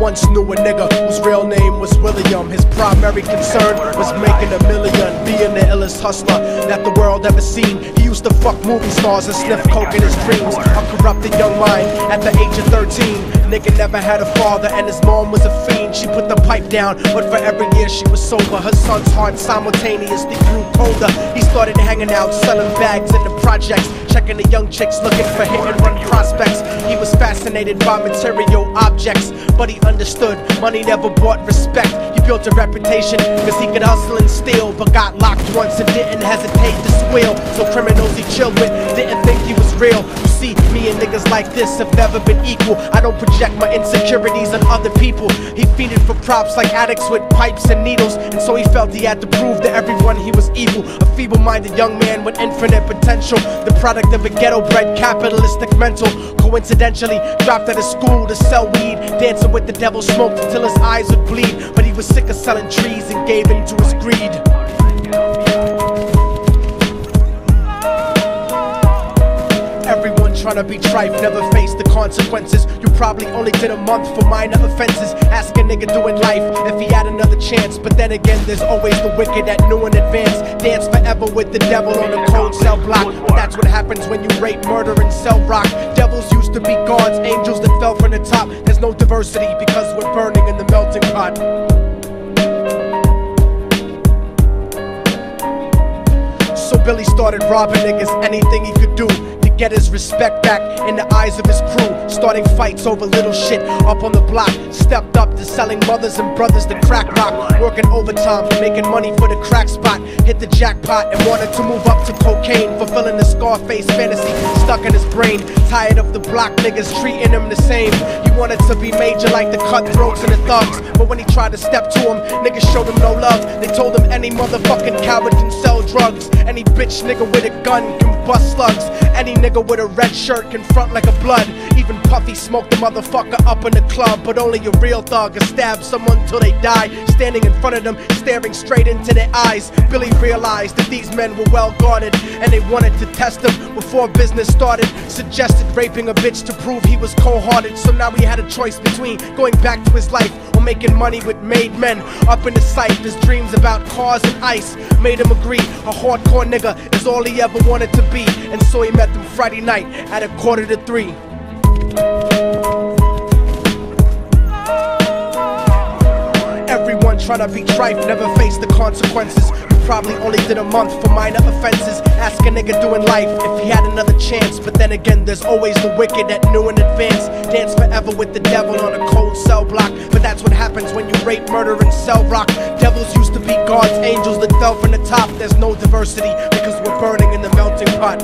once knew a nigga whose real name was William. His primary concern was making $1 million, being the illest hustler that the world ever seen. He used to fuck movie stars and sniff coke in his dreams. A corrupted young mind at the age of 13. Nigga never had a father and his mom was a fiend. She put the pipe down, but for every year she was sober. Her son's heart simultaneously grew colder. He started hanging out, selling bags in the projects, checking the young chicks, looking for hit and run prospects. He was fascinated by material objects, but he understood money never bought respect. He built a reputation cause he could hustle and steal, but got locked once and didn't hesitate to squeal. So criminals he chilled with didn't think he was real. You see, me and niggas like this have never been equal. I don't project my insecurities on other people. He feeded for props like addicts with pipes and needles, and so he felt he had to prove to everyone he was evil. A feeble-minded young man with infinite potential, the product of a ghetto-bred capitalistic mental. Coincidentally, dropped out of school to sell weed, dancing with the devil, smoked until his eyes would bleed. But he was sick of selling trees and gave in to his greed. Everyone tryna be trife, never face the consequences. You probably only did a month for minor offenses. Ask a nigga doing life if he had another chance. But then again, there's always the wicked that knew in advance. Dance forever with the devil on a cold cell block. But that's what happens when you rape, murder, and sell rock. Devils used to be gods, angels that fell from the top. There's no diversity because we're burning in the melting pot. So Billy started robbing niggas, anything he could do to get his respect back in the eyes of his crew. Starting fights over little shit up on the block. Stepped up to selling mothers and brothers to crack rock. Working overtime, making money for the crack spot. Hit the jackpot and wanted to move up to cocaine, fulfilling the Scarface fantasy stuck in his brain. Tired of the block niggas treating him the same. He wanted to be major like the cutthroats and the thugs. But when he tried to step to him, niggas showed him no love. They told him any motherfucking coward can sell drugs. Any bitch nigga with a gun can bust slugs. Any nigga with a red shirt can front like a blood. Even Puffy smoked the motherfucker up in the club. But only a real thug can stab someone till they die. Standing in front of them, staring straight into their eyes, Billy realized that these men were well guarded, and they wanted to test him before business started. Suggested raping a bitch to prove he was cold-hearted. So now he had a choice between going back to his life or making money with made men. Up in the sight, his dreams about cars and ice made him agree a hardcore nigga is all he ever wanted to be. And so he met them Friday night at 2:45. Everyone tryna be trife, never face the consequences. You probably only did a month for minor offenses. Ask a nigga doing life if he had another chance. But then again, there's always the wicked that knew in advance. Dance forever with the devil on a cold cell block. But that's what happens when you rape, murder, and sell rock. Devils used to be gods, angels that fell from the top. There's no diversity because we're burning in the melting pot.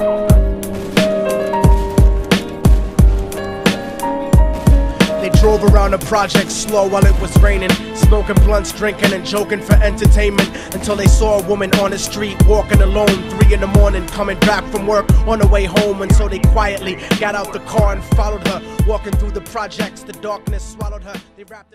They drove around the project slow while it was raining, smoking blunts, drinking and joking for entertainment, until they saw a woman on the street walking alone, 3 in the morning, coming back from work on her way home. And so they quietly got out the car and followed her, walking through the projects. The darkness swallowed her. They wrapped her